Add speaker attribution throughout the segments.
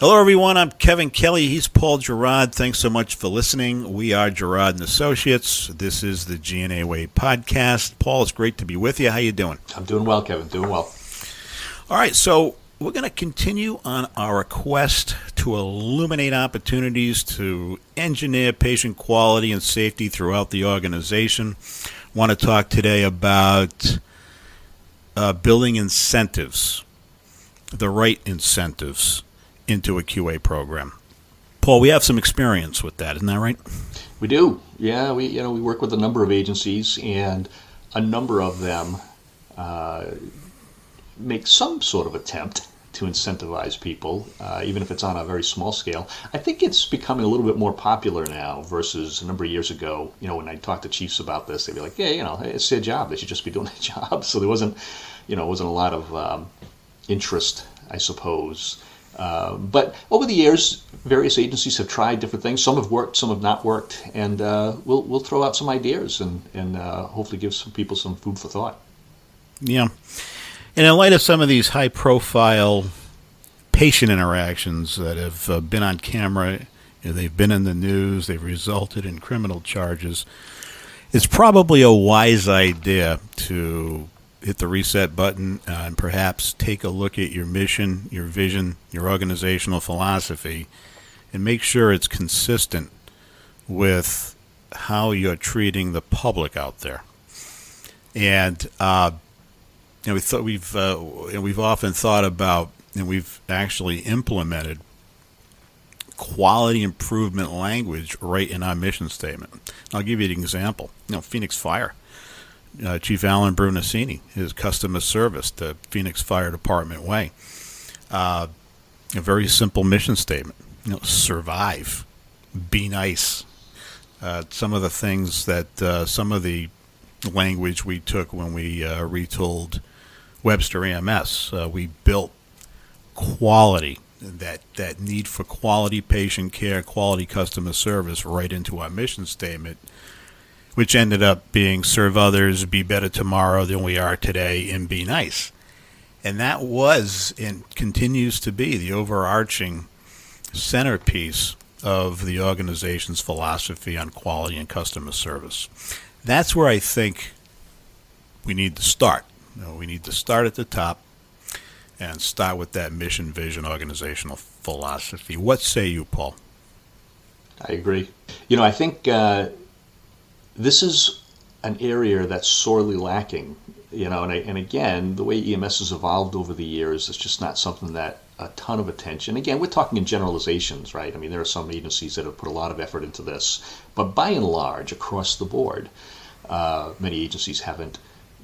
Speaker 1: Hello, everyone. I'm Kevin Kelly. He's Paul Gerard. Thanks so much for listening. We are Gerard and Associates. This is the G&A Way podcast. Paul, it's great to be with you. How you doing?
Speaker 2: I'm doing well, Kevin. Doing well.
Speaker 1: All right, so we're going to continue on our quest to illuminate opportunities to engineer patient quality and safety throughout the organization. I want to talk today about building incentives, the right incentives into a QA program. Paul, we have some experience with that, isn't that right?
Speaker 2: We do. Yeah, we work with a number of agencies, and a number of them make some sort of attempt to incentivize people, even if it's on a very small scale. I think it's becoming a little bit more popular now versus a number of years ago. When I talked to chiefs about this, they'd be like, "Yeah, it's their job. They should just be doing their job." So there wasn't a lot of interest, I suppose. But over the years, various agencies have tried different things. Some have worked, some have not worked, and we'll throw out some ideas and hopefully give some people some food for thought.
Speaker 1: Yeah. And in light of some of these high-profile patient interactions that have been on camera, they've been in the news, they've resulted in criminal charges, it's probably a wise idea to hit the reset button and perhaps take a look at your mission, your vision, your organizational philosophy, and make sure it's consistent with how you're treating the public out there. And we've often thought about, and we've actually implemented quality improvement language right in our mission statement. I'll give you an example. Phoenix Fire. Chief Alan Brunacini, his customer service, the Phoenix Fire Department way. A very simple mission statement. Survive, be nice. Some of the things that some of the language we took when we retooled Webster EMS, we built quality, that need for quality patient care, quality customer service right into our mission statement, which ended up being serve others, be better tomorrow than we are today, and be nice. And that was and continues to be the overarching centerpiece of the organization's philosophy on quality and customer service. That's where I think we need to start. We need to start at the top and start with that mission, vision, organizational philosophy. What say you, Paul?
Speaker 2: I agree. I think this is an area that's sorely lacking, and again, the way EMS has evolved over the years, it's just not something that a ton of attention. Again, we're talking in generalizations, right? I mean, there are some agencies that have put a lot of effort into this, but by and large, across the board, many agencies haven't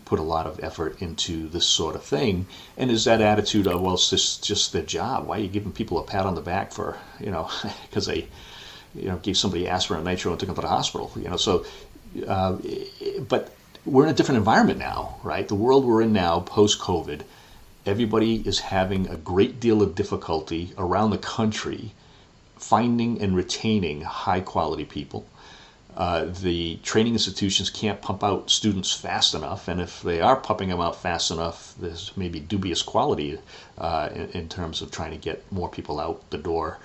Speaker 2: put a lot of effort into this sort of thing. And is that attitude of, well, it's just their job. Why are you giving people a pat on the back for, because they, gave somebody aspirin and nitro and took them to the hospital, so. But we're in a different environment now, right? The world we're in now, post-COVID, everybody is having a great deal of difficulty around the country finding and retaining high-quality people. The training institutions can't pump out students fast enough, and if they are pumping them out fast enough, there's maybe dubious quality in terms of trying to get more people out the door.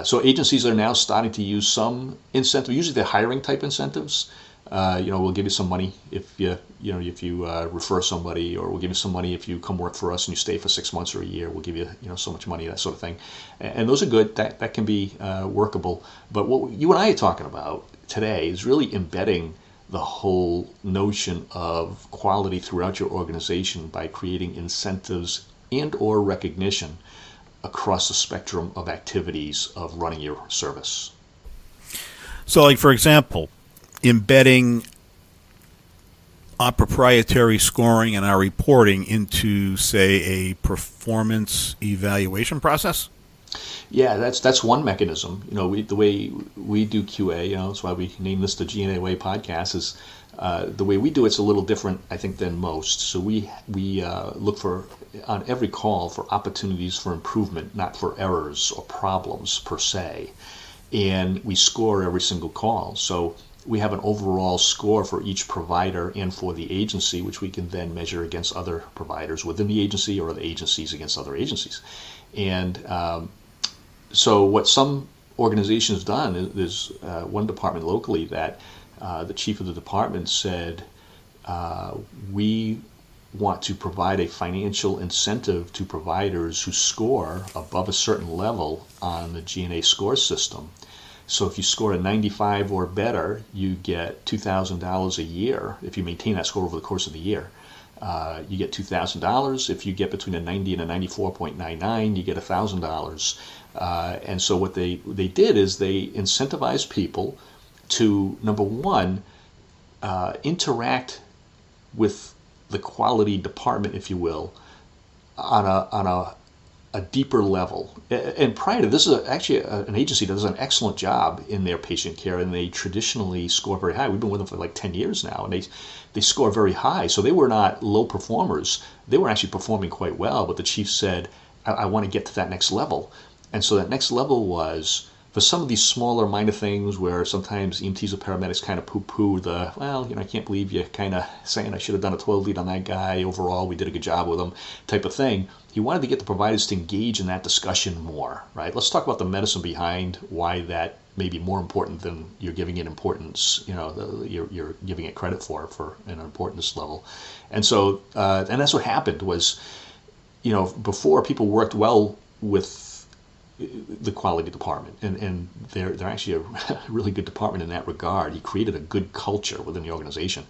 Speaker 2: So agencies are now starting to use some incentive. Usually they're hiring type incentives. We'll give you some money if you refer somebody, or we'll give you some money if you come work for us and you stay for 6 months or a year. We'll give you so much money, that sort of thing. And those are good. That can be workable. But what you and I are talking about today is really embedding the whole notion of quality throughout your organization by creating incentives and or recognition across the spectrum of activities of running your service.
Speaker 1: So, like, for example, embedding our proprietary scoring and our reporting into, say, a performance evaluation process?
Speaker 2: Yeah, that's one mechanism. The way we do QA, that's why we name this the G&A Way podcast, is the way we do it's a little different, I think, than most. So we look for, on every call, for opportunities for improvement, not for errors or problems per se. And we score every single call. So we have an overall score for each provider and for the agency, which we can then measure against other providers within the agency or the agencies against other agencies. And So what some organizations done is there's one department locally that the chief of the department said, we want to provide a financial incentive to providers who score above a certain level on the G&A score system. So if you score a 95 or better, you get $2,000 a year if you maintain that score over the course of the year. You get $2,000. If you get between a 90 and a 94.99, you get $1,000. And so what they did is they incentivized people to, number one, interact with the quality department, if you will, on a deeper level. And prior to this, is actually an agency that does an excellent job in their patient care, and they traditionally score very high. We've been with them for like 10 years now, and they score very high. So they were not low performers. They were actually performing quite well, but the chief said, I want to get to that next level. And so that next level was, for some of these smaller minor things where sometimes EMTs or paramedics kind of poo-poo the, well, I can't believe you kind of saying I should have done a 12 lead on that guy. Overall, we did a good job with him, type of thing. He wanted to get the providers to engage in that discussion more, right? Let's talk about the medicine behind why that may be more important than you're giving it importance, you're giving it credit for an importance level. And so, and that's what happened was, before people worked well with the quality department, and they're actually a really good department in that regard. He created a good culture within the organization.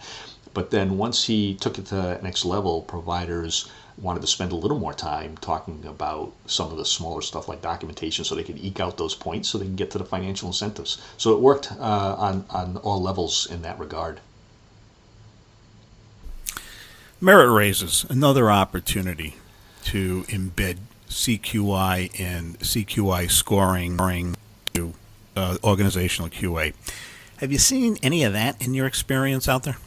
Speaker 2: But then once he took it to the next level, providers wanted to spend a little more time talking about some of the smaller stuff like documentation so they could eke out those points so they can get to the financial incentives. So it worked on all levels in that regard.
Speaker 1: Merit raises, another opportunity to embed CQI and CQI scoring to organizational QA. Have you seen any of that in your experience out there?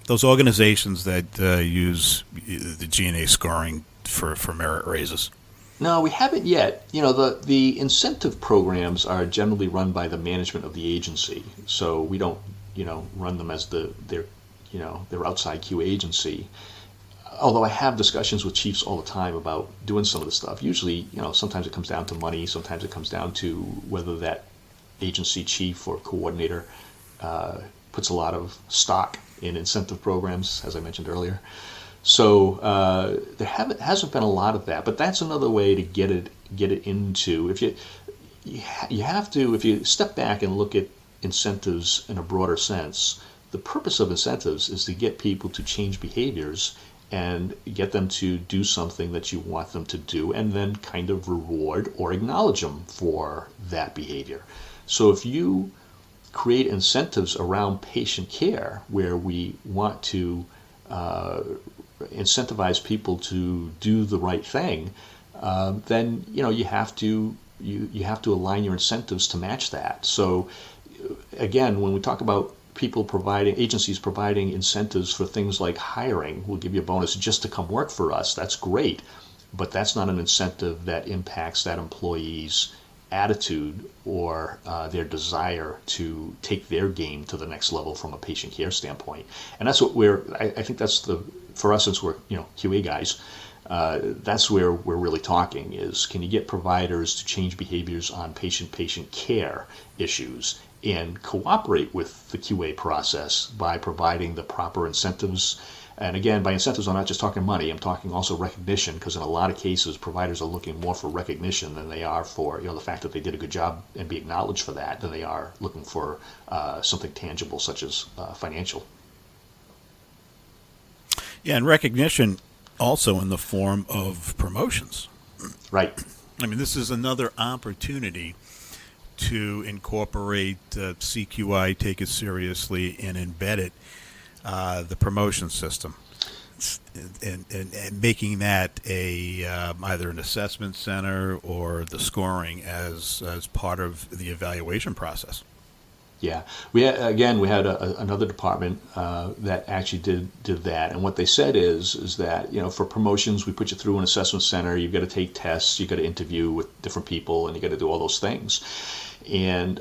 Speaker 1: Those organizations that use the G&A scoring for merit raises?
Speaker 2: No, we haven't yet. The incentive programs are generally run by the management of the agency, so we don't run them as their outside QA agency. Although I have discussions with chiefs all the time about doing some of the stuff. Usually, sometimes it comes down to money. Sometimes it comes down to whether that agency chief or coordinator puts a lot of stock in incentive programs, as I mentioned earlier. So there hasn't been a lot of that, but that's another way to get it into. If you have to, if you step back and look at incentives in a broader sense, the purpose of incentives is to get people to change behaviors and get them to do something that you want them to do, and then kind of reward or acknowledge them for that behavior. So if you create incentives around patient care where we want to incentivize people to do the right thing, then you have to align your incentives to match that. So again, when we talk about agencies providing incentives for things like hiring, we'll give you a bonus just to come work for us. That's great, but that's not an incentive that impacts that employee's attitude or their desire to take their game to the next level from a patient care standpoint. And that's what I think that's for us, since we're QA guys, that's where we're really talking is, can you get providers to change behaviors on patient care issues and cooperate with the QA process by providing the proper incentives. And again, by incentives, I'm not just talking money, I'm talking also recognition, because in a lot of cases, providers are looking more for recognition than they are for the fact that they did a good job and be acknowledged for that, than they are looking for something tangible such as financial.
Speaker 1: Yeah, and recognition also in the form of promotions.
Speaker 2: Right.
Speaker 1: I mean, this is another opportunity to incorporate CQI, take it seriously, and embed it, the promotion system, and making that either an assessment center or the scoring as part of the evaluation process.
Speaker 2: Yeah, we had another department that actually did that, and what they said is that for promotions we put you through an assessment center. You've got to take tests, you've got to interview with different people, and you got to do all those things. And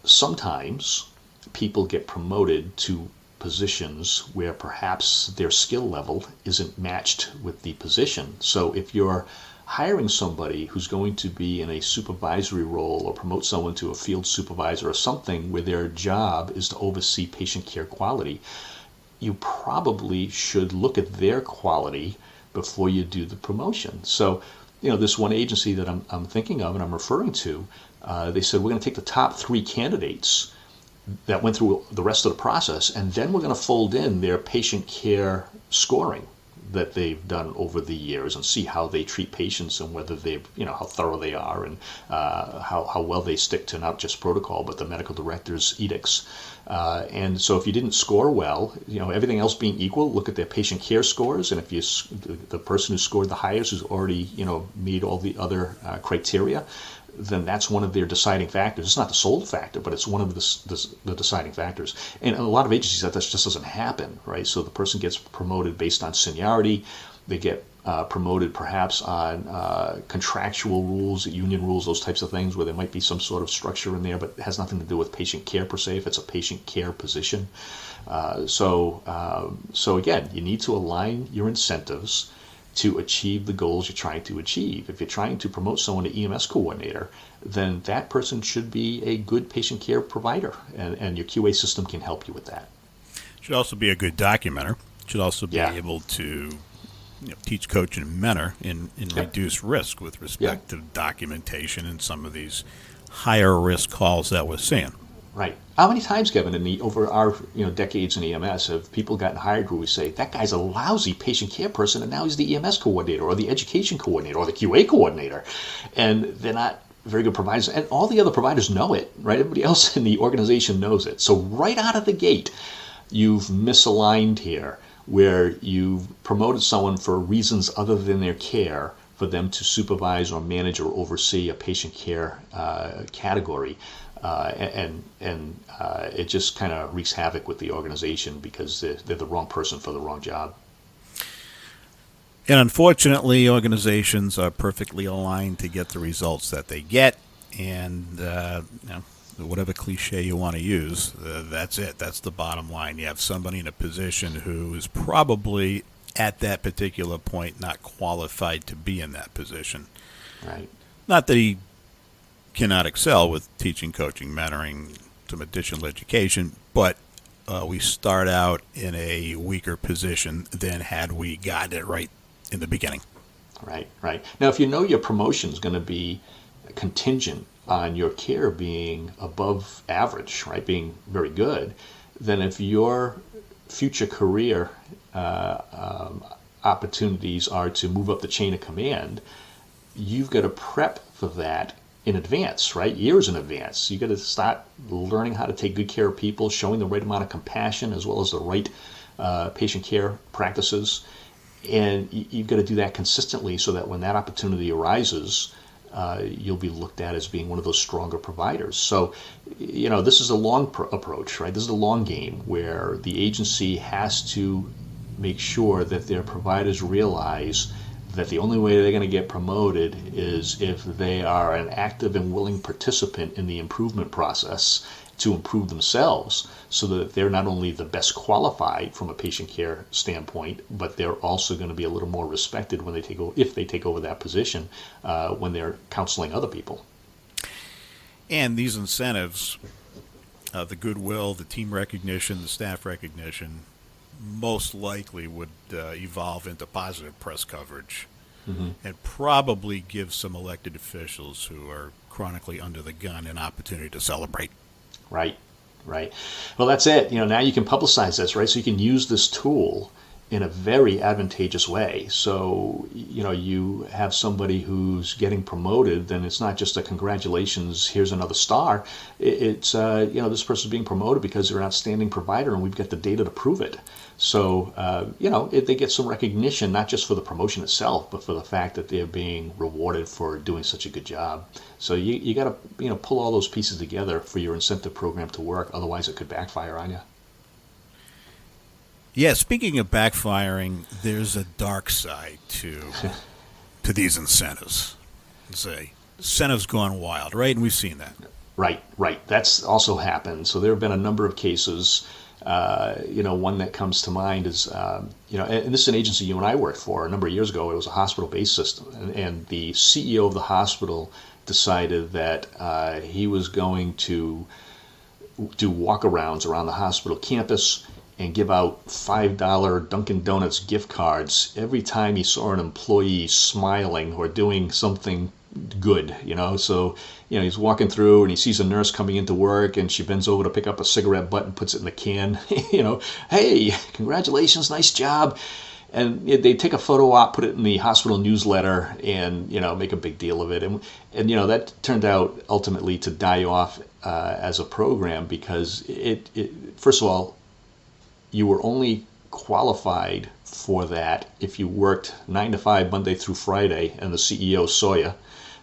Speaker 2: sometimes people get promoted to positions where perhaps their skill level isn't matched with the position. So if you're hiring somebody who's going to be in a supervisory role or promote someone to a field supervisor or something where their job is to oversee patient care quality, you probably should look at their quality before you do the promotion. So, this one agency that I'm thinking of and I'm referring to, they said, we're going to take the top 3 candidates that went through the rest of the process, and then we're going to fold in their patient care scoring that they've done over the years and see how they treat patients and whether how thorough they are and how well they stick to not just protocol but the medical director's edicts. And so if you didn't score well, everything else being equal, look at their patient care scores, and if the person who scored the highest who's already meet all the other criteria, then that's one of their deciding factors. It's not the sole factor, but it's one of the deciding factors. And in a lot of agencies, that just doesn't happen, right? So the person gets promoted based on seniority. They get promoted perhaps on contractual rules, union rules, those types of things, where there might be some sort of structure in there, but it has nothing to do with patient care per se, if it's a patient care position. So again, you need to align your incentives to achieve the goals you're trying to achieve. If you're trying to promote someone to EMS coordinator, then that person should be a good patient care provider, and your QA system can help you with that.
Speaker 1: Should also be a good documenter. Should also be able to teach, coach, and mentor in reduce risk with respect to documentation and some of these higher risk calls that we're seeing.
Speaker 2: Right. How many times, Kevin, over our decades in EMS, have people gotten hired where we say, that guy's a lousy patient care person, and now he's the EMS coordinator or the education coordinator or the QA coordinator, and they're not very good providers, and all the other providers know it, right? Everybody else in the organization knows it. So right out of the gate, you've misaligned here, where you've promoted someone for reasons other than their care for them to supervise or manage or oversee a patient care category. And it just kind of wreaks havoc with the organization because they're the wrong person for the wrong job.
Speaker 1: And unfortunately, organizations are perfectly aligned to get the results that they get. And whatever cliche you want to use, that's it. That's the bottom line. You have somebody in a position who is probably at that particular point not qualified to be in that position.
Speaker 2: Right.
Speaker 1: Not that he cannot excel with teaching, coaching, mentoring, some additional education, but we start out in a weaker position than had we gotten it right in the beginning.
Speaker 2: Right. Now, if you know your promotion is going to be contingent on your care being above average, right, being very good, then if your future career opportunities are to move up the chain of command, you've got to prep for that in advance, right? Years in advance. You got to start learning how to take good care of people, showing the right amount of compassion as well as the right patient care practices. And you've got to do that consistently so that when that opportunity arises, you'll be looked at as being one of those stronger providers. So, this is a long approach, right? This is a long game where the agency has to make sure that their providers realize that the only way they're going to get promoted is if they are an active and willing participant in the improvement process to improve themselves, so that they're not only the best qualified from a patient care standpoint, but they're also going to be a little more respected when they take over that position when they're counseling other people.
Speaker 1: And these incentives, the goodwill, the team recognition, the staff recognition, most likely would evolve into positive press coverage, and probably give some elected officials who are chronically under the gun an opportunity to celebrate.
Speaker 2: Right. Well, that's it. Now you can publicize this, right? So you can use this tool in a very advantageous way. So, you have somebody who's getting promoted, then it's not just a congratulations, here's another star. It's, this person's being promoted because they're an outstanding provider and we've got the data to prove it. So, they get some recognition, not just for the promotion itself, but for the fact that they're being rewarded for doing such a good job. So you got to, pull all those pieces together for your incentive program to work. Otherwise, it could backfire on you.
Speaker 1: Yeah, speaking of backfiring, there's a dark side to these incentives. Say, incentives gone wild, right? And we've seen that.
Speaker 2: Right. That's also happened. So there have been a number of cases One that comes to mind is, and this is an agency you and I worked for a number of years ago. It was a hospital-based system, and the CEO of the hospital decided that he was going to do walkarounds around the hospital campus and give out $5 Dunkin' Donuts gift cards every time he saw an employee smiling or doing something good. So he's walking through and he sees a nurse coming into work and she bends over to pick up a cigarette butt and puts it in the can. Hey, congratulations, nice job. And they take a photo op, put it in the hospital newsletter, and make a big deal of it. And that turned out ultimately to die off as a program, because it first of all, you were only qualified for that if you worked 9 to 5 Monday through Friday, and the CEO saw you.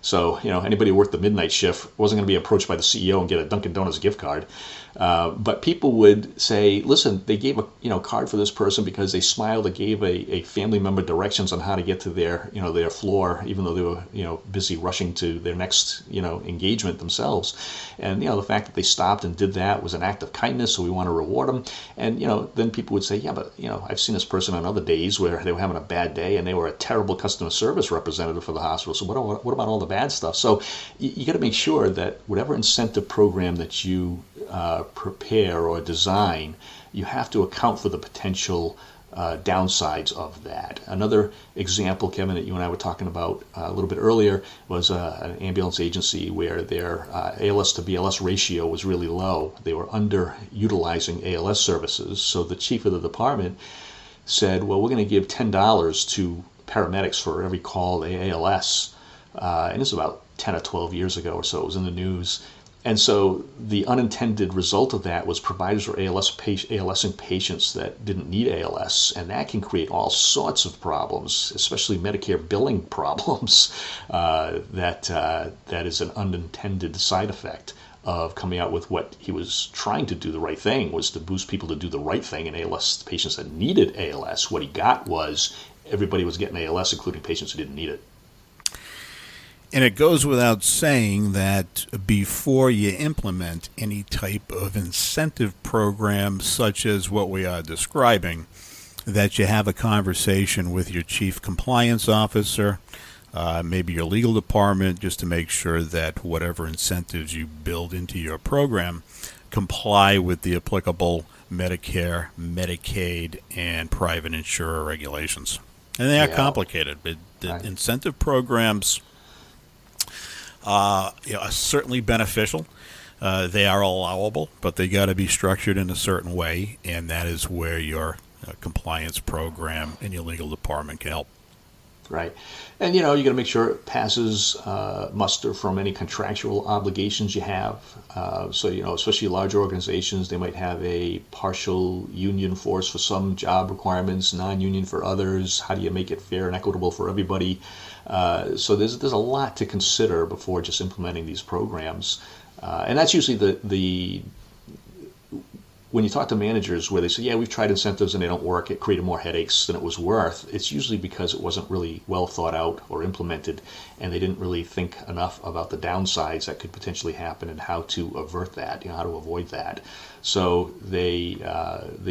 Speaker 2: So anybody who worked the midnight shift wasn't going to be approached by the CEO and get a Dunkin' Donuts gift card. But people would say, listen, they gave a card for this person because they smiled or gave a family member directions on how to get to their floor, even though they were busy rushing to their next engagement themselves. And the fact that they stopped and did that was an act of kindness, so we want to reward them. And then people would say, yeah, but I've seen this person on other days where they were having a bad day and they were a terrible customer service representative for the hospital. So what about all the bad stuff? So you got to make sure that whatever incentive program that you prepare or design, you have to account for the potential downsides of that. Another example, Kevin, that you and I were talking about a little bit earlier was an ambulance agency where their ALS to BLS ratio was really low. They were underutilizing ALS services. So the chief of the department said, well, we're going to give $10 to paramedics for every call to ALS. And this was about 10 or 12 years ago or so. It was in the news. And so the unintended result of that was providers were ALSing patients that didn't need ALS, and that can create all sorts of problems, especially Medicare billing problems. That is an unintended side effect of coming out with what he was trying to do. The right thing was to boost people to do the right thing in ALS patients that needed ALS. What he got was everybody was getting ALS, including patients who didn't need it.
Speaker 1: And it goes without saying that before you implement any type of incentive program such as what we are describing, that you have a conversation with your chief compliance officer, maybe your legal department, just to make sure that whatever incentives you build into your program comply with the applicable Medicare, Medicaid, and private insurer regulations. And they are complicated. The incentive programs are certainly beneficial. They are allowable, but they got to be structured in a certain way, and that is where your compliance program and your legal department can help.
Speaker 2: Right. And, you got to make sure it passes muster from any contractual obligations you have. So, especially large organizations, they might have a partial union force for some job requirements, non-union for others. How do you make it fair and equitable for everybody? So there's a lot to consider before just implementing these programs. And that's usually the when you talk to managers where they say, yeah, we've tried incentives and they don't work, it created more headaches than it was worth, it's usually because it wasn't really well thought out or implemented, and they didn't really think enough about the downsides that could potentially happen and how to avert that, how to avoid that. So they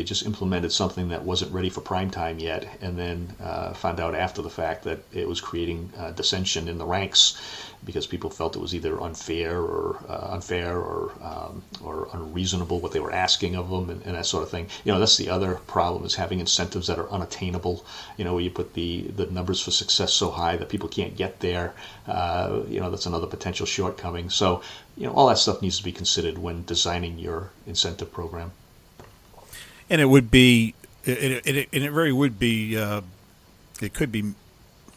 Speaker 2: just implemented something that wasn't ready for prime time yet, and then found out after the fact that it was creating dissension in the ranks because people felt it was either unfair or unreasonable what they were asking of them, and that sort of thing. That's the other problem, is having incentives that are unattainable. Where you put the numbers for success so high that people can't get there. That's another potential shortcoming. So all that stuff needs to be considered when designing your incentive program.
Speaker 1: And it would be, it very would be, it could be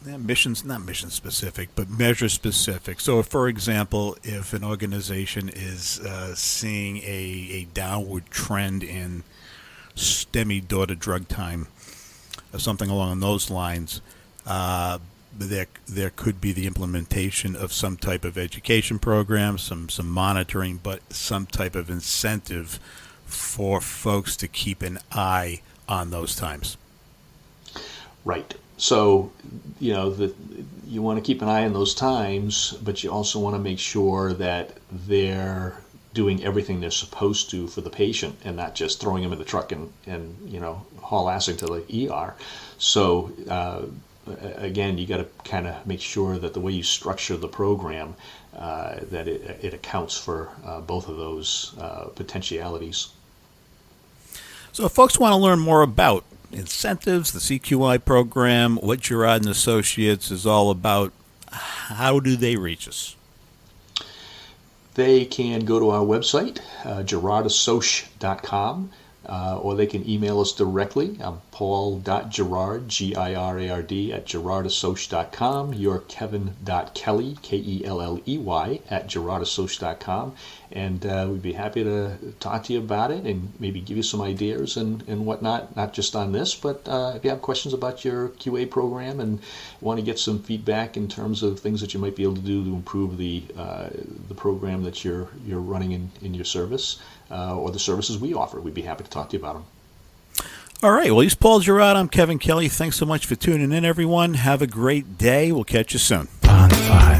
Speaker 1: not mission specific, but measure specific. So, for example, if an organization is seeing a downward trend in STEMI daughter drug time, or something along those lines, there could be the implementation of some type of education program, some monitoring, but some type of incentive for folks to keep an eye on those times.
Speaker 2: Right. So, you want to keep an eye on those times, but you also want to make sure that they're doing everything they're supposed to for the patient and not just throwing them in the truck and haul assing to the ER. So again, you got to kind of make sure that the way you structure the program, that it accounts for both of those potentialities.
Speaker 1: So if folks want to learn more about incentives, the CQI program, what Girard and Associates is all about, how do they reach us?
Speaker 2: They can go to our website, girardassociates.com, or they can email us directly. I'm paul.girard, Girard, at girardassociates.com. You're kevin.kelly, Kelley, at girardassociates.com. And we'd be happy to talk to you about it and maybe give you some ideas and whatnot, not just on this, but if you have questions about your QA program and want to get some feedback in terms of things that you might be able to do to improve the program that you're running in your service, or the services we offer, we'd be happy to talk to you about them.
Speaker 1: All right. Well, he's Paul Girard. I'm Kevin Kelly. Thanks so much for tuning in, everyone. Have a great day. We'll catch you soon. On 5.